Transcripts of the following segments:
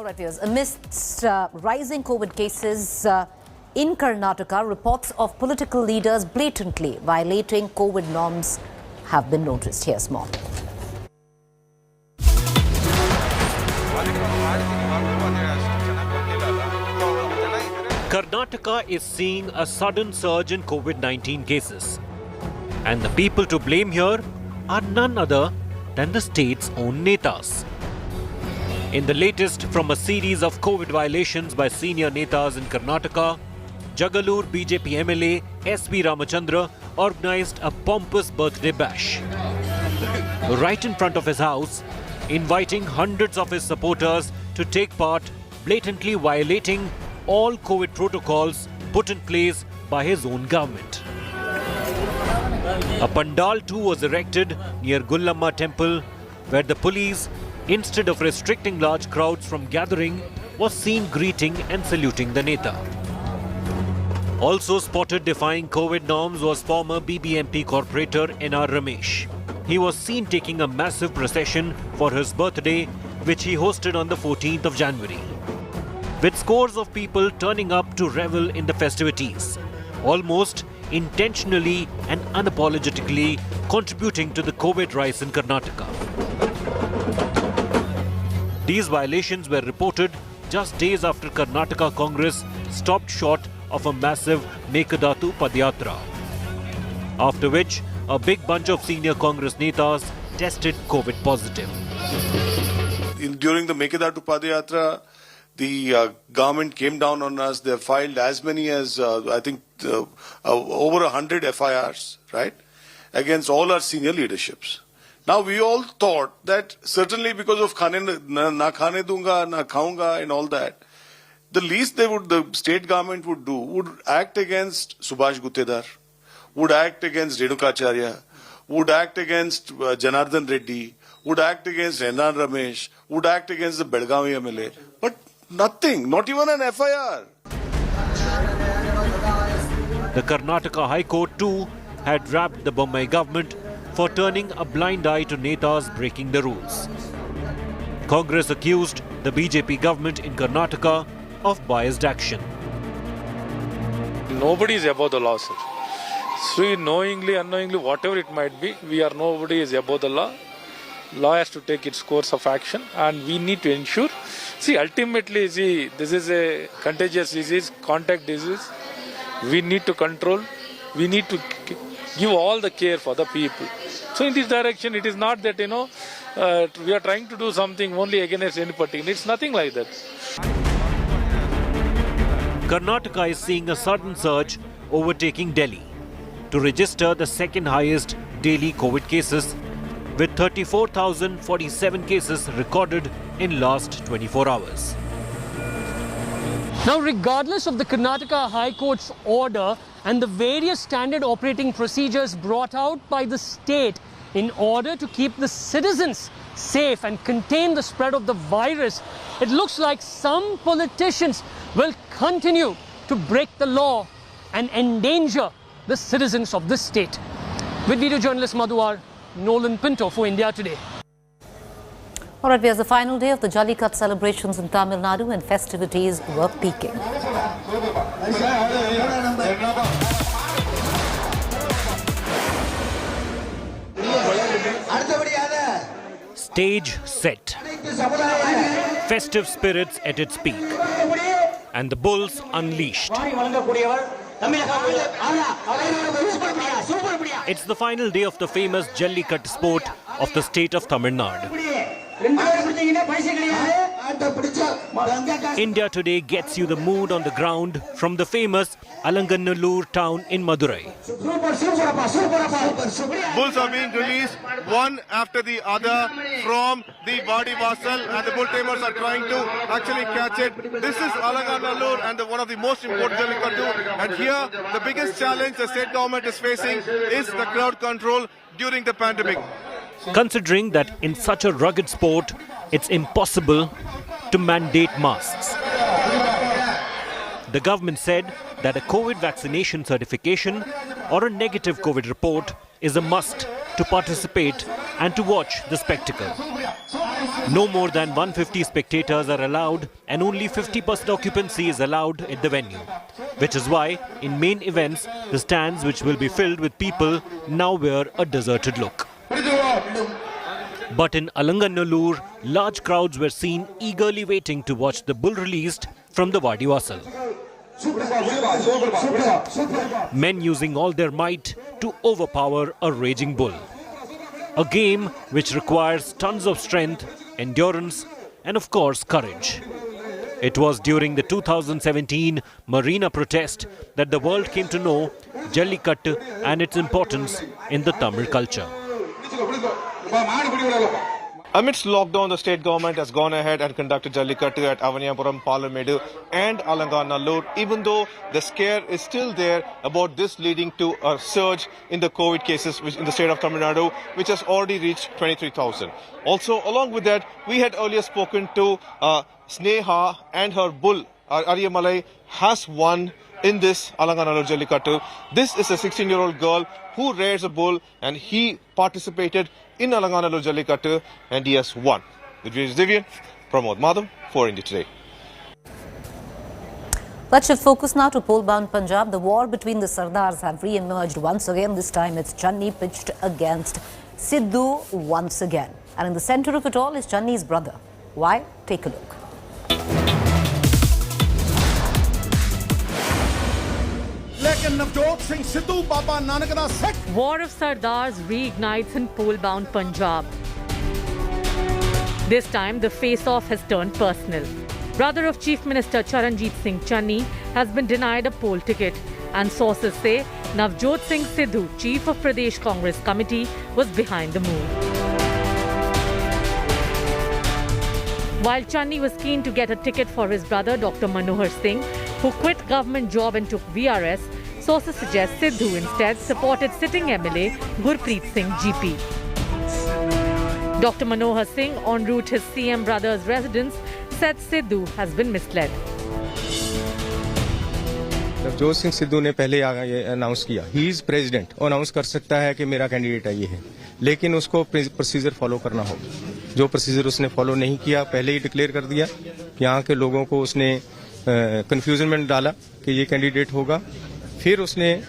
All right, viewers. Amidst rising COVID cases in Karnataka, reports of political leaders blatantly violating COVID norms have been noticed. Here's more. Karnataka is seeing a sudden surge in COVID-19 cases. And the people to blame here are none other than the state's own Netas. In the latest from a series of COVID violations by senior Netas in Karnataka, Jagalur BJP MLA S.B. Ramachandra organized a pompous birthday bash. Right in front of his house, inviting hundreds of his supporters to take part, blatantly violating all COVID protocols put in place by his own government. A pandal too was erected near Gullamma temple, where the police, instead of restricting large crowds from gathering, was seen greeting and saluting the Neta. Also spotted defying COVID norms was former BBMP corporator N.R. Ramesh. He was seen taking a massive procession for his birthday, which he hosted on the 14th of January. With scores of people turning up to revel in the festivities, almost intentionally and unapologetically contributing to the COVID rise in Karnataka. These violations were reported just days after Karnataka Congress stopped short of a massive Mekadatu Padyatra, after which a big bunch of senior Congress Netas tested COVID positive. During the Mekadatu Padyatra, the government came down on us. They filed as many as, over 100 FIRs, right, against all our senior leaderships. Now, we all thought that certainly because of na khane dunga, na khaunga and all that, the least the state government would act against Subhash Guttedar, would act against Renukacharya, would act against Janardhan Reddy, would act against N.R. Ramesh, would act against the Belgavi MLA. But nothing, not even an FIR. The Karnataka High Court too had rapped the Bombay government for turning a blind eye to Netas breaking the rules. Congress accused the BJP government in Karnataka of biased action. Nobody is above the law, sir. So knowingly, unknowingly, whatever it might be, nobody is above the law. Law has to take its course of action, and we need to ensure. Ultimately, this is a contagious disease, contact disease. We need to control. We need to give all the care for the people. So in this direction, it is not that, we are trying to do something only against any particular. It's nothing like that. Karnataka is seeing a sudden surge overtaking Delhi to register the second highest daily COVID cases, with 34,047 cases recorded in last 24 hours. Now, regardless of the Karnataka High Court's order and the various standard operating procedures brought out by the state in order to keep the citizens safe and contain the spread of the virus, it looks like some politicians will continue to break the law and endanger the citizens of this state. With video journalist Madhuar, Nolan Pinto for India Today. All right, here's the final day of the Jalika celebrations in Tamil Nadu, and festivities were peaking. Stage set. Festive spirits at its peak. And the bulls unleashed. It's the final day of the famous Jalika sport of the state of Tamil Nadu. India Today gets you the mood on the ground from the famous Alangannallur town in Madurai. Bulls are being released one after the other from the Vadi Vasal, and the bull tamers are trying to actually catch it. This is Alangannallur, and one of the most important Jalika too. And here, the biggest challenge the state government is facing is the crowd control during the pandemic. Considering that in such a rugged sport, it's impossible to mandate masks. The government said that a COVID vaccination certification or a negative COVID report is a must to participate and to watch the spectacle. No more than 150 spectators are allowed and only 50% occupancy is allowed at the venue. Which is why, in main events, the stands which will be filled with people now wear a deserted look. But in Alanganallur, large crowds were seen eagerly waiting to watch the bull released from the Vadi Vasal. Men using all their might to overpower a raging bull. A game which requires tons of strength, endurance and of course courage. It was during the 2017 Marina protest that the world came to know Jallikattu and its importance in the Tamil culture. Amidst lockdown, the state government has gone ahead and conducted Jallikattu at Avaniyapuram, Palamedu and Alanganallur, even though the scare is still there about this leading to a surge in the COVID cases in the state of Tamil Nadu, which has already reached 23,000. Also, along with that, we had earlier spoken to Sneha and her bull, Aryamalai, has won in this Alanganallur Jallikattu. This is a 16-year-old girl who rears a bull and he participated in Alanganallur Jallikattu and he has won. With Divyan, Pramod Madhav for India Today. Let's shift focus now to pole-bound Punjab. The war between the Sardars have re-emerged once again. This time it's Channi pitched against Sidhu once again. And in the centre of it all is Channi's brother. Why? Take a look. War of Sardars reignites in pole-bound Punjab. This time, the face-off has turned personal. Brother of Chief Minister Charanjit Singh Channi has been denied a poll ticket, and sources say Navjot Singh Sidhu, Chief of Pradesh Congress Committee, was behind the move. While Channi was keen to get a ticket for his brother Dr. Manohar Singh, who quit government job and took VRS, sources suggest Sidhu instead supported sitting MLA Gurpreet Singh GP. Dr. Manohar Singh, en route his CM brother's residence, said Sidhu has been misled. Navjot Singh Sidhu ने पहले ये announce किया, he is president, और announce कर सकता है कि मेरा कैंडिडेट है ये है, लेकिन उसको प्रोसीजर फॉलो करना होगा. जो प्रोसीजर उसने फॉलो नहीं किया, पहले ही डिक्लेयर कर दिया. यहाँ के लोगों को उसने कंफ्यूजन में डाला कि ये कैंडिडेट होगा. फिर उसने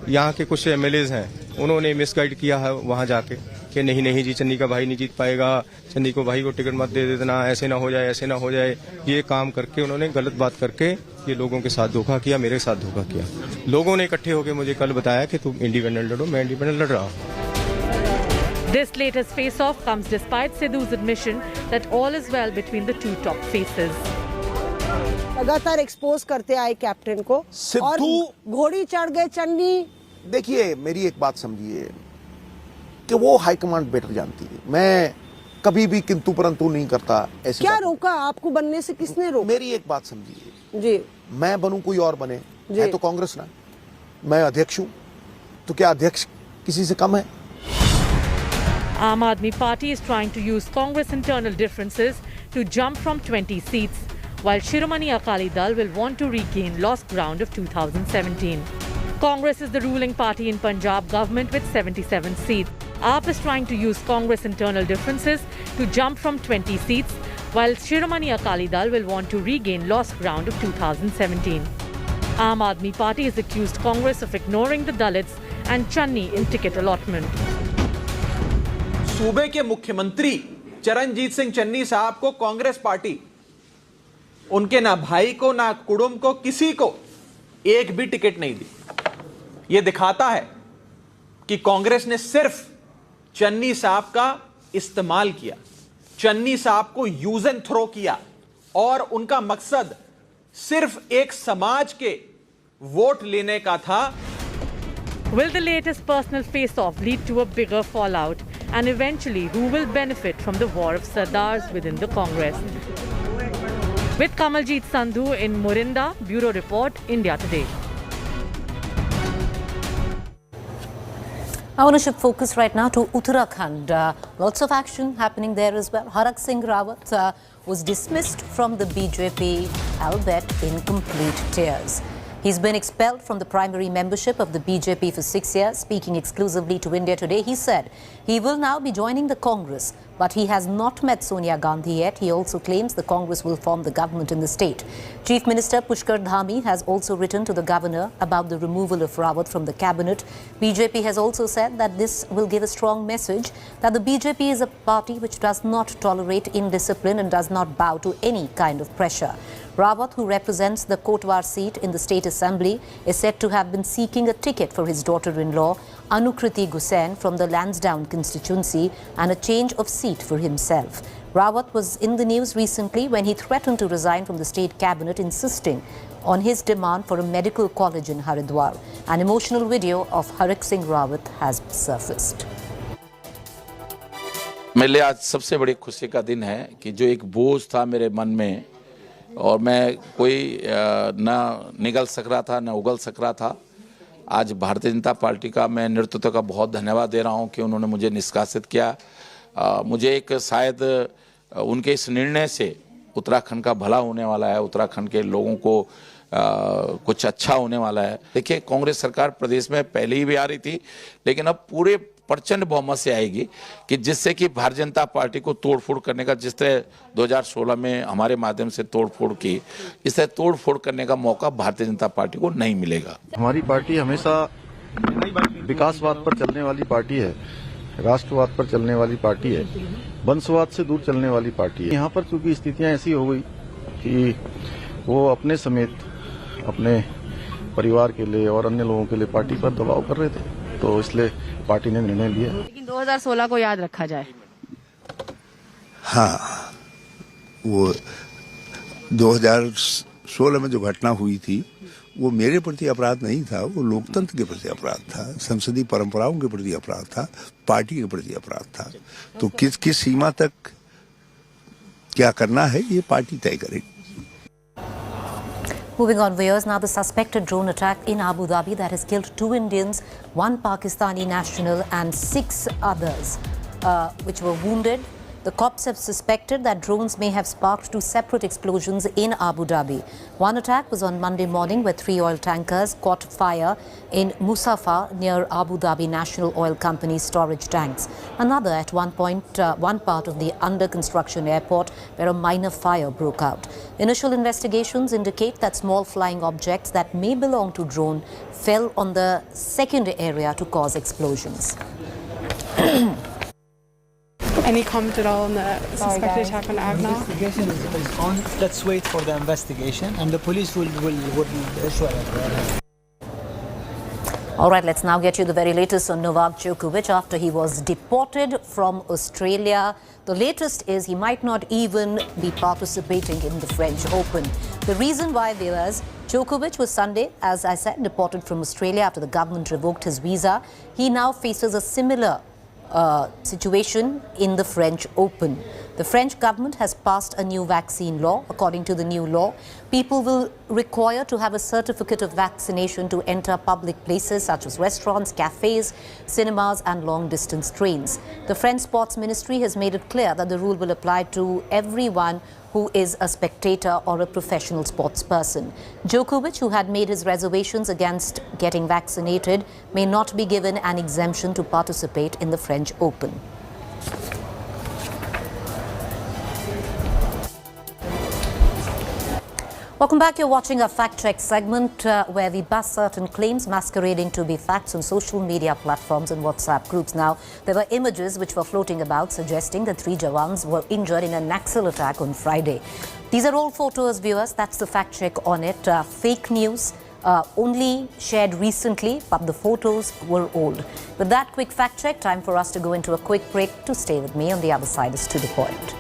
यहाँ के कुछ एमएलएज हैं, उन्होंने मिसगाइड किया है वहाँ जाके कि नहीं जी, चन्नी का भाई नहीं जीत पाएगा, चन्नी को भाई को टिकट मत दे देना, ऐसे ना हो जाए. ये काम करके उन्होंने गलत बात करके ये लोगों के साथ धोखा किया, मेरे साथ धोखा किया. लोगों ने इकट्ठे होकर मुझे कल बताया कि तुम इंडिपेंडेंट लड़ो. मैं इंडिपेंडेंट लड़ रहा हूँ. This latest face-off comes despite Sidhu's admission that all is well between the two top faces. लगातार एक्सपोज करते आए कैप्टन को और घोड़ी चढ़ गए चन्नी. देखिए, मेरी एक बात समझिए कि वो हाईकमांड बेटर जानती है. मैं कभी भी किंतु परंतु नहीं करता. ऐसे क्या रोका आपको बनने से? किसने रोका? मेरी एक बात समझिए जी, मैं बनूं कोई और बने, है तो कांग्रेस ना. मैं अध्यक्ष हूं, तो क्या अध्यक्ष किसी से कम है? Aam Aadmi Party is trying to use Congress internal differences to jump from 20 seats, while Shiromani Akali Dal will want to regain lost ground of 2017. Congress is the ruling party in Punjab government with 77 seats. AAP is trying to use Congress internal differences to jump from 20 seats, while Shiromani Akali Dal will want to regain lost ground of 2017. Aam Aadmi Party has accused Congress of ignoring the Dalits and Channi in ticket allotment. सूबे के मुख्यमंत्री चरणजीत सिंह चन्नी साहब को Congress party उनके ना भाई को ना कुटुंब को किसी को एक भी टिकट नहीं दी. यह दिखाता है कि कांग्रेस ने सिर्फ चन्नी साहब का इस्तेमाल किया, चन्नी साहब को यूज एंड थ्रो किया, और उनका मकसद सिर्फ एक समाज के वोट लेने का था. Will the latest personal face-off lead to a bigger fallout? And eventually, who will benefit from the war of Sardars within the Congress? With Kamaljeet Sandhu in Morinda, Bureau Report, India Today. I want to shift focus right now to Uttarakhand. Lots of action happening there as well. Harak Singh Rawat was dismissed from the BJP, albeit in complete tears. He's been expelled from the primary membership of the BJP for 6 years. Speaking exclusively to India Today, he said he will now be joining the Congress, but he has not met Sonia Gandhi yet. He also claims the Congress will form the government in the state. Chief Minister Pushkar Dhami has also written to the governor about the removal of Rawat from the cabinet. BJP has also said that this will give a strong message that the BJP is a party which does not tolerate indiscipline and does not bow to any kind of pressure. Rawat, who represents the Kotwar seat in the State Assembly, is said to have been seeking a ticket for his daughter-in-law, Anukriti Gusain, from the Lansdowne constituency and a change of seat for himself. Rawat was in the news recently when he threatened to resign from the state cabinet, insisting on his demand for a medical college in Haridwar. An emotional video of Harik Singh Rawat has surfaced. मेरे लिए आज सबसे बड़ी खुशी का दिन है कि जो एक बोझ था मेरे मन में और मैं कोई ना निगल सक रहा था ना उगल सक रहा था, आज भारतीय जनता पार्टी का मैं नेतृत्व का बहुत धन्यवाद दे रहा हूं कि उन्होंने मुझे निष्कासित किया। मुझे एक शायद उनके इस निर्णय से उत्तराखंड का भला होने वाला है, उत्तराखंड के लोगों को कुछ अच्छा होने वाला है। देखिए, कांग्रेस सरकार प्रदेश में पहले ही भी आ रही थी, लेकिन अब पूरे प्रचंड बहुमत से आएगी कि जिससे कि भारतीय जनता पार्टी को तोड़फोड़ करने का, जिस तरह 2016 में हमारे माध्यम से तोड़फोड़ की, इस तरह तोड़फोड़ करने का मौका भारतीय जनता पार्टी को नहीं मिलेगा। हमारी पार्टी हमेशा विकासवाद पर चलने वाली पार्टी है, राष्ट्रवाद पर चलने वाली पार्टी है, वंशवाद से दूर चलने वाली पार्टी है। यहाँ पर चूंकि स्थितियां ऐसी हो गई कि वो अपने समेत अपने परिवार के लिए और अन्य लोगों के लिए पार्टी पर दबाव कर रहे थे, तो इसलिए पार्टी ने निर्णय लिया। लेकिन 2016 को याद रखा जाए। हाँ, वो 2016 में जो घटना हुई थी वो मेरे प्रति अपराध नहीं था, वो लोकतंत्र के प्रति अपराध था, संसदीय परंपराओं के प्रति अपराध था, पार्टी के प्रति अपराध था। तो किस सीमा तक क्या करना है ये पार्टी तय करेगी। Moving on, viewers, now the suspected drone attack in Abu Dhabi that has killed 2 Indians, 1 Pakistani national and 6 others which were wounded. The cops have suspected that drones may have sparked 2 separate explosions in Abu Dhabi. One attack was on Monday morning where 3 oil tankers caught fire in Musafa near Abu Dhabi National Oil Company's storage tanks. Another at one part of the under-construction airport where a minor fire broke out. Initial investigations indicate that small flying objects that may belong to drone fell on the second area to cause explosions. Any comment at all on the suspected attack on Agna? Investigation is on. Let's wait for the investigation, and the police will issue it. All right, let's now get you the very latest on Novak Djokovic after he was deported from Australia. The latest is he might not even be participating in the French Open. The reason why, viewers, Djokovic was Sunday, as I said, deported from Australia after the government revoked his visa. He now faces a similar situation in the French Open. The French government has passed a new vaccine law. According to the new law, people will require to have a certificate of vaccination to enter public places such as restaurants, cafes, cinemas and long-distance trains. The French Sports Ministry has made it clear that the rule will apply to everyone who is a spectator or a professional sports person. Djokovic, who had made his reservations against getting vaccinated, may not be given an exemption to participate in the French Open. Welcome back. You're watching a fact check segment where we bust certain claims masquerading to be facts on social media platforms and WhatsApp groups. Now, there were images which were floating about suggesting that 3 Jawans were injured in a Naxal attack on Friday. These are all photos, viewers. That's the fact check on it. Fake news, only shared recently, but the photos were old. With that quick fact check, time for us to go into a quick break. To stay with me on the other side is To The Point.